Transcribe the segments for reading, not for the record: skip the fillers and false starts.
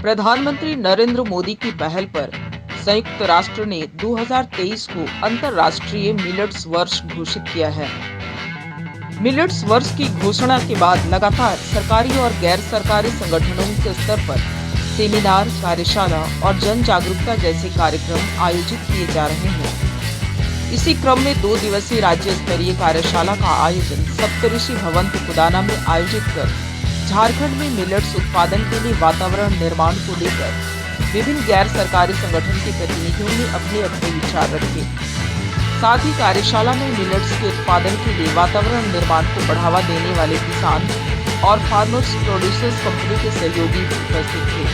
प्रधानमंत्री नरेंद्र मोदी की पहल पर संयुक्त राष्ट्र ने 2023 को अंतर्राष्ट्रीय मिलेट्स वर्ष घोषित किया है। मिलेट्स वर्ष की घोषणा के बाद लगातार सरकारी और गैर सरकारी संगठनों के स्तर पर सेमिनार, कार्यशाला और जन जागरूकता जैसे कार्यक्रम आयोजित किए जा रहे हैं। इसी क्रम में 2 दिवसीय राज्य स्तरीय कार्यशाला का आयोजन सप्तऋषि भवन तुकुदाना में आयोजित कर झारखंड में मिलेट्स उत्पादन के लिए वातावरण निर्माण को लेकर विभिन्न गैर सरकारी संगठन के प्रतिनिधियों ने अपने अपने विचार रखे। साथ ही कार्यशाला में मिलेट्स के उत्पादन के लिए वातावरण निर्माण को बढ़ावा देने वाले किसान और फार्मर्स प्रोड्यूसर्स कंपनी के सहयोगी भी उपस्थित थे।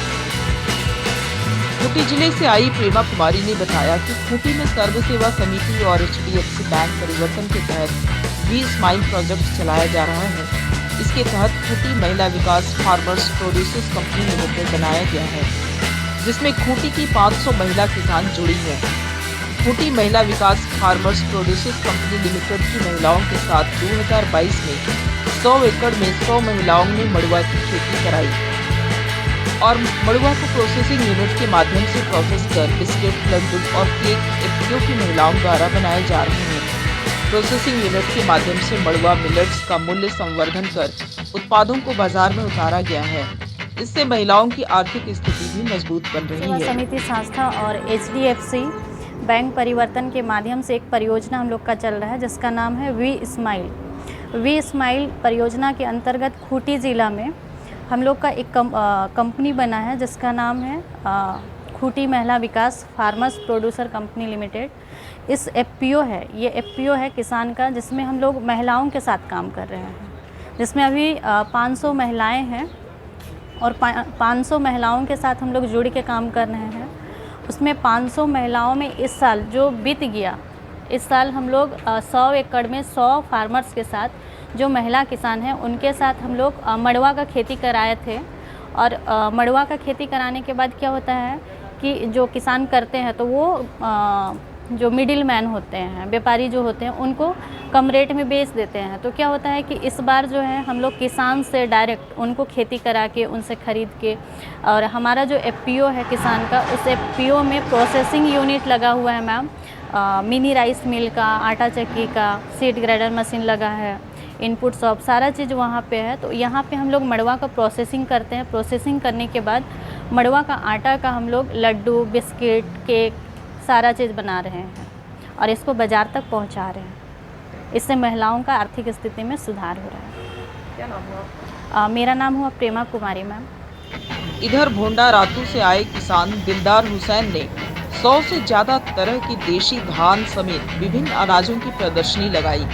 खूंटी जिले से आई प्रेमा कुमारी ने बताया कि खूंटी में सर्व सेवा समिति और HDFC बैंक परिवर्तन के तहत वी स्माइल प्रोजेक्ट चलाया जा रहा है। इसके तहत खूंटी महिला विकास फार्मर्स प्रोड्यूसर्स कंपनी लिमिटेड बनाया गया है, जिसमें खूंटी की 500 महिला किसान जुड़ी हैं। खूंटी महिला विकास फार्मर्स प्रोड्यूसर्स कंपनी लिमिटेड की महिलाओं के साथ 2022 में 100 एकड़ में 100 महिलाओं ने मड़ुआ की खेती कराई और मड़ुआ को प्रोसेसिंग यूनिट के माध्यम से प्रोसेस कर बिस्किट, लड्डू और केक FPO की महिलाओं द्वारा बनाए जा रहे हैं। प्रोसेसिंग यूनिट के माध्यम से मड़ुआ मिलेट्स का मूल्य संवर्धन कर उत्पादों को बाजार में उतारा गया है। इससे महिलाओं की आर्थिक स्थिति भी मजबूत बन रही है। समिति संस्था और HDFC बैंक परिवर्तन के माध्यम से एक परियोजना हम लोग का चल रहा है, जिसका नाम है वी स्माइल परियोजना के अंतर्गत खूंटी जिला में हम लोग का एक कंपनी बना है, जिसका नाम है खूंटी महिला विकास फार्मर्स प्रोड्यूसर कंपनी लिमिटेड। इस ये FPO है किसान का, जिसमें हम लोग महिलाओं के साथ काम कर रहे हैं, जिसमें अभी 500 महिलाएं हैं और 500 महिलाओं के साथ हम लोग जुड़ के काम कर रहे हैं। उसमें 500 महिलाओं में इस साल जो बीत गया, इस साल हम लोग 100 एकड़ में 100 फार्मर्स के साथ जो महिला किसान हैं उनके साथ हम लोग मड़ुआ का खेती कराए थे। और मड़ुआ का खेती कराने के बाद क्या होता है कि जो किसान करते हैं तो वो जो मिडिल मैन होते हैं, व्यापारी जो होते हैं, उनको कम रेट में बेच देते हैं। तो क्या होता है कि इस बार जो है हम लोग किसान से डायरेक्ट उनको खेती करा के उनसे ख़रीद के, और हमारा जो FPO है किसान का, उस FPO में प्रोसेसिंग यूनिट लगा हुआ है मैम। मिनी राइस मिल का, आटा चक्की का, सीड ग्रेडर मशीन लगा है, इनपुट शॉप, सारा चीज़ वहाँ पे है। तो यहाँ पे हम लोग मड़ुआ का प्रोसेसिंग करते हैं। प्रोसेसिंग करने के बाद मड़ुआ का आटा का हम लोग लड्डू, बिस्किट, केक सारा चीज़ बना रहे हैं और इसको बाज़ार तक पहुँचा रहे हैं। इससे महिलाओं का आर्थिक स्थिति में सुधार हो रहा है। क्या नाम हुआ? मेरा नाम हुआ प्रेमा कुमारी मैम। इधर भोंडा रातू से आए किसान दिलदार हुसैन ने 100 से ज्यादा तरह की देशी धान समेत विभिन्न अनाजों की प्रदर्शनी लगाई।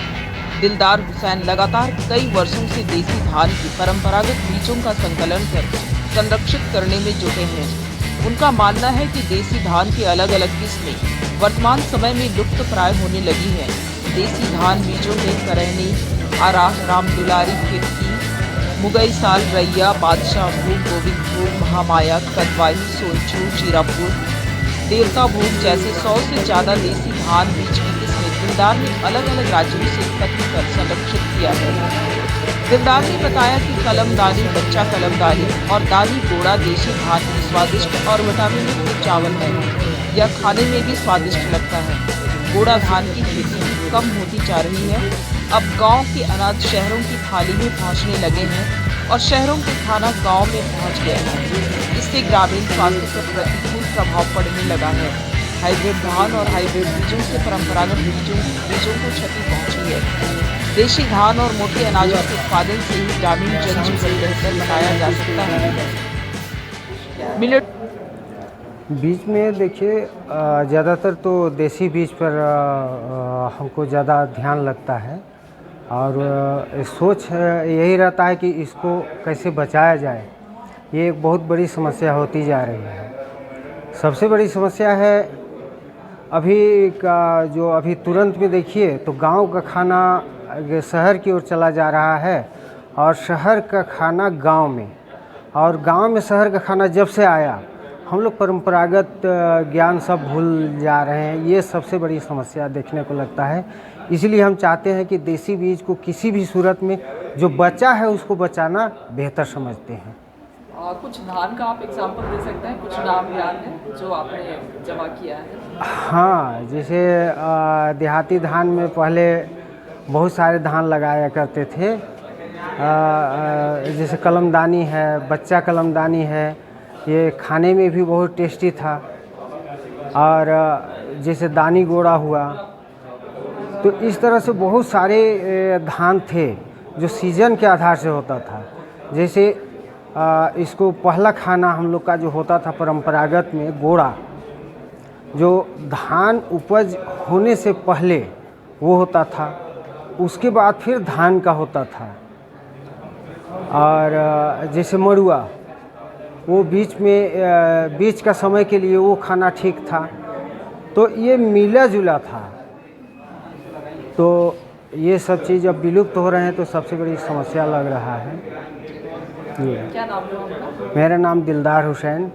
दिलदार हुसैन लगातार कई वर्षों से देसी धान की परंपरागत बीजों का संकलन कर संरक्षित करने में जुटे हैं। उनका मानना है कि देसी धान की अलग अलग किस्में वर्तमान समय में लुप्त प्राय होने लगी हैं। देसी धान बीजों में करहनी, आराह, रामदुलारी, खिड़की, मुगई साल, रैया, बादशाह भोग, गोविंद भोग, महामाया, कदवाई, सोनचू, जीरापुर, देवता भोग जैसे 100 से ज्यादा देसी धान बीज की किस्में दिलदार ने अलग अलग राज्यों से एकत्र कर संरक्षित किया है। दिलदार ने बताया कि कलमदानी, बच्चा कलमदानी और दानी गोड़ा देशी धान की स्वादिष्ट और विटामिन युक्त चावल है। यह खाने में भी स्वादिष्ट लगता है। गोड़ा धान की खेती कम होती जा रही है। अब गांव के अनाज शहरों की थाली में पहुंचने लगे हैं और शहरों के खाना गांव में पहुंच गया है। इससे ग्रामीण स्वास्थ्य पर प्रतिकूल प्रभाव पड़ने लगा है। हाइब्रिड धान और हाइब्रिड बीजों से परंपरागत बीजों को क्षति पहुंची है। देशी धान और मोटे अनाजों के उत्पादन से ही ग्रामीण जनजीवन बेहतर बनाया जा सकता है। मिलेट बीज में देखिए ज़्यादातर तो देसी बीज पर हमको ज़्यादा ध्यान लगता है और सोच यही रहता है कि इसको कैसे बचाया जाए। ये एक बहुत बड़ी समस्या होती जा रही है। सबसे बड़ी समस्या है अभी का जो अभी तुरंत में देखिए तो गांव का खाना शहर की ओर चला जा रहा है और शहर का खाना गांव में, और गांव में शहर का खाना जब से आया हम लोग परंपरागत ज्ञान सब भूल जा रहे हैं। ये सबसे बड़ी समस्या देखने को लगता है। इसलिए हम चाहते हैं कि देसी बीज को किसी भी सूरत में जो बचा है उसको बचाना बेहतर समझते हैं। कुछ धान का आप एग्जाम्पल दे सकते हैं, कुछ नाम याद है जो आपने जमा किया है? हाँ, जैसे देहाती धान में पहले बहुत सारे धान लगाया करते थे। जैसे कलमदानी है, बच्चा कलमदानी है, ये खाने में भी बहुत टेस्टी था। और जैसे दानी गोड़ा हुआ, तो इस तरह से बहुत सारे धान थे जो सीजन के आधार से होता था। जैसे इसको पहला खाना हम लोग का जो होता था परंपरागत में गोड़ा, जो धान उपज होने से पहले वो होता था, उसके बाद फिर धान का होता था। और जैसे मड़ुआ, वो बीच में बीच का समय के लिए वो खाना ठीक था। तो ये मिला जुला था। तो ये सब चीज़ अब विलुप्त हो रहे हैं, तो सबसे बड़ी समस्या लग रहा है। क्या नाम है आपका? मेरा नाम दिलदार हुसैन।